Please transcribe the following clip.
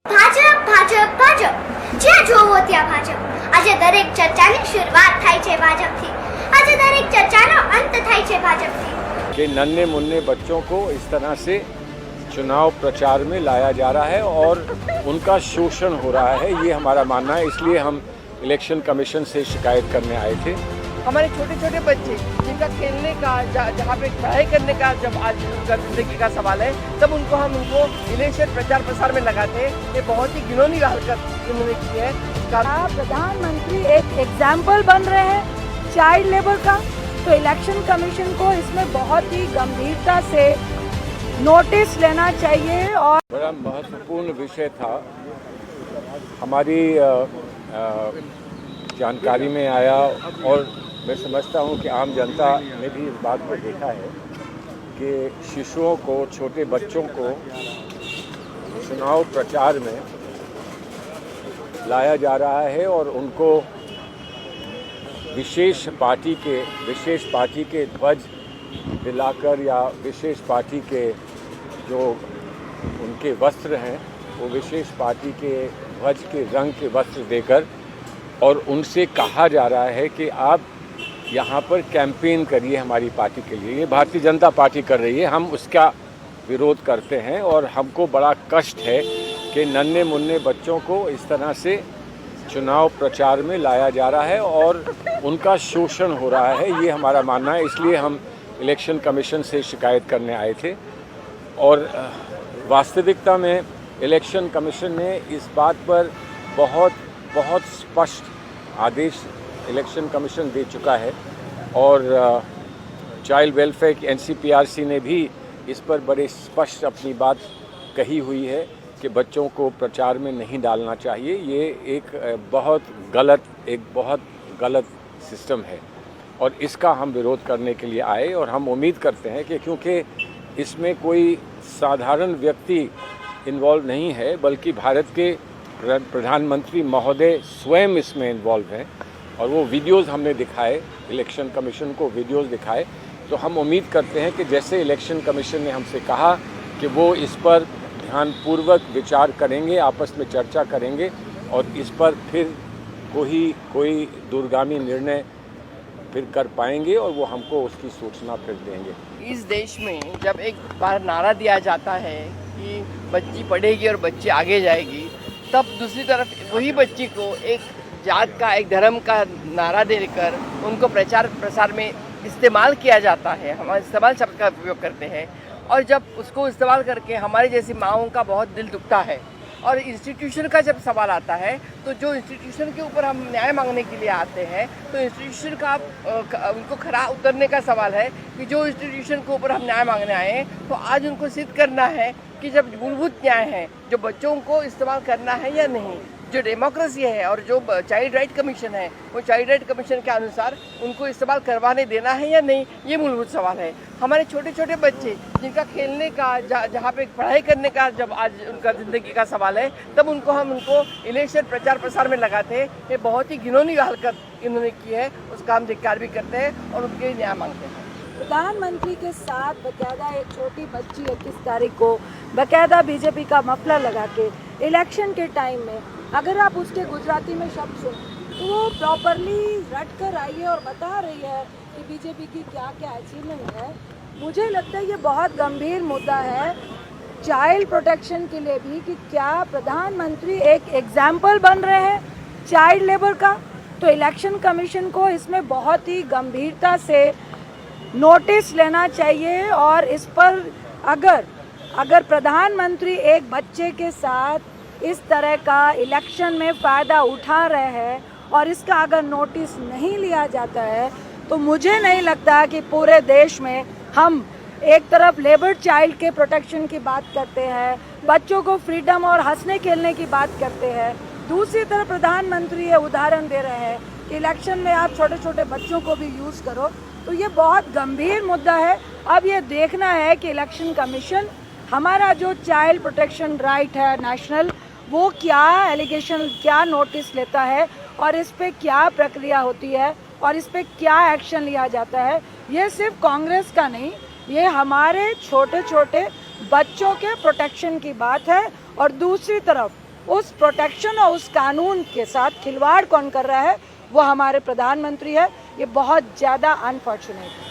ભાજપ ભાજપ ભાજપ જ્યાં જોવો ત્યાં ભાજપ આજે દરેક ચર્ચાની શરૂઆત થાય છે ભાજપથી આજે દરેક ચર્ચાનો અંત થાય છે ભાજપથી कि नन्हे मुन्ने बच्चों को इस तरह से चुनाव प्रचार में लाया जा रहा है और उनका शोषण हो रहा है, ये हमारा मानना है। इसलिए हम इलेक्शन कमीशन से शिकायत करने आए थे। हमारे छोटे छोटे बच्चे जिनका खेलने का जहाँ पे पढ़ाई करने का जब आज उनका जिंदगी का सवाल है, तब उनको इलेक्शन प्रचार प्रसार में लगाते हैं। ये बहुत ही घिनौनी हरकत इन्होंने की है। प्रधानमंत्री एक एग्जाम्पल बन रहे हैं चाइल्ड लेबर का, तो इलेक्शन कमीशन को इसमें बहुत ही गंभीरता से नोटिस लेना चाहिए। और बड़ा महत्वपूर्ण विषय था, हमारी जानकारी में आया और मैं समझता हूँ कि आम जनता ने भी इस बात को देखा है कि शिशुओं को, छोटे बच्चों को चुनाव प्रचार में लाया जा रहा है और उनको विशेष पार्टी के ध्वज दिलाकर या विशेष पार्टी के जो उनके वस्त्र हैं वो विशेष पार्टी के ध्वज के रंग के वस्त्र देकर और उनसे कहा जा रहा है कि आप यहाँ पर कैंपेन करिए हमारी पार्टी के लिए। ये भारतीय जनता पार्टी कर रही है, हम उसका विरोध करते हैं और हमको बड़ा कष्ट है कि नन्हे मुन्ने बच्चों को इस तरह से चुनाव प्रचार में लाया जा रहा है और उनका शोषण हो रहा है, ये हमारा मानना है। इसलिए हम इलेक्शन कमीशन से शिकायत करने आए थे और वास्तविकता में इलेक्शन कमीशन ने इस बात पर बहुत स्पष्ट आदेश इलेक्शन कमीशन दे चुका है और चाइल्ड वेलफेयर की NCPRC ने भी इस पर बड़े स्पष्ट अपनी बात कही हुई है कि बच्चों को प्रचार में नहीं डालना चाहिए। ये एक बहुत गलत सिस्टम है और इसका हम विरोध करने के लिए आए और हम उम्मीद करते हैं कि क्योंकि इसमें कोई साधारण व्यक्ति इन्वॉल्व नहीं है बल्कि भारत के प्रधानमंत्री महोदय स्वयं इसमें इन्वॉल्व हैं और वो वीडियोस हमने दिखाए, इलेक्शन कमीशन को वीडियोस दिखाए। तो हम उम्मीद करते हैं कि जैसे इलेक्शन कमीशन ने हमसे कहा कि वो इस पर ध्यानपूर्वक विचार करेंगे, आपस में चर्चा करेंगे और इस पर फिर कोई दूरगामी निर्णय फिर कर पाएंगे और वो हमको उसकी सूचना फिर देंगे। इस देश में जब एक बार नारा दिया जाता है कि बच्ची पढ़ेगी और बच्ची आगे जाएगी, तब दूसरी तरफ वही बच्ची को एक जात का, एक धर्म का नारा देकर उनको प्रचार प्रसार में इस्तेमाल किया जाता है। हम इस्तेमाल शब्द का उपयोग करते हैं और जब उसको इस्तेमाल करके हमारे जैसी माँओं का बहुत दिल दुखता है। और इंस्टीट्यूशन का जब सवाल आता है तो जो इंस्टीट्यूशन के ऊपर हम न्याय मांगने के लिए आते हैं तो इंस्टीट्यूशन का उनको खरा उतरने का सवाल है कि जो इंस्टीट्यूशन के ऊपर हम न्याय मांगने आए हैं तो आज उनको सिद्ध करना है कि जब मूलभूत न्याय है जो बच्चों को इस्तेमाल करना है या नहीं, जो डेमोक्रेसी है और जो चाइल्ड राइट कमीशन है वो चाइल्ड राइट कमीशन के अनुसार उनको इस्तेमाल करवाने देना है या नहीं, ये मूलभूत सवाल है। हमारे छोटे छोटे बच्चे जिनका खेलने का जहाँ पे पढ़ाई करने का जब आज उनका ज़िंदगी का सवाल है, तब उनको इलेक्शन प्रचार प्रसार में लगाते हैं। ये बहुत ही घिनौनी हरकत इन्होंने की है, उसका हम धिक्कार भी करते हैं और उनके न्याय मांगते हैं। प्रधानमंत्री के साथ बकायदा एक छोटी बच्ची 21 तारीख को बकायदा बीजेपी का मफलर लगा के इलेक्शन के टाइम में अगर आप उसके गुजराती में शब्द सुन तो वो प्रॉपरली रट कर आई है और बता रही है कि बीजेपी की क्या क्या अचीवमेंट है। मुझे लगता है ये बहुत गंभीर मुद्दा है चाइल्ड प्रोटेक्शन के लिए भी कि क्या प्रधानमंत्री एक एग्जाम्पल बन रहे हैं चाइल्ड लेबर का, तो इलेक्शन कमीशन को इसमें बहुत ही गंभीरता से नोटिस लेना चाहिए। और इस पर अगर प्रधानमंत्री एक बच्चे के साथ इस तरह का इलेक्शन में फ़ायदा उठा रहे हैं और इसका अगर नोटिस नहीं लिया जाता है तो मुझे नहीं लगता कि पूरे देश में हम एक तरफ लेबर चाइल्ड के प्रोटेक्शन की बात करते हैं, बच्चों को फ्रीडम और हंसने खेलने की बात करते हैं, दूसरी तरफ प्रधानमंत्री ये उदाहरण दे रहे हैं कि इलेक्शन में आप छोटे छोटे बच्चों को भी यूज़ करो। तो ये बहुत गंभीर मुद्दा है। अब ये देखना है कि इलेक्शन कमीशन हमारा जो चाइल्ड प्रोटेक्शन राइट है नेशनल, वो क्या एलिगेशन, क्या नोटिस लेता है और इस पे क्या प्रक्रिया होती है और इस पे क्या एक्शन लिया जाता है। ये सिर्फ कांग्रेस का नहीं, ये हमारे छोटे छोटे बच्चों के प्रोटेक्शन की बात है। और दूसरी तरफ उस प्रोटेक्शन और उस कानून के साथ खिलवाड़ कौन कर रहा है वो हमारे प्रधानमंत्री है। ये बहुत ज़्यादा अनफॉर्चुनेट है।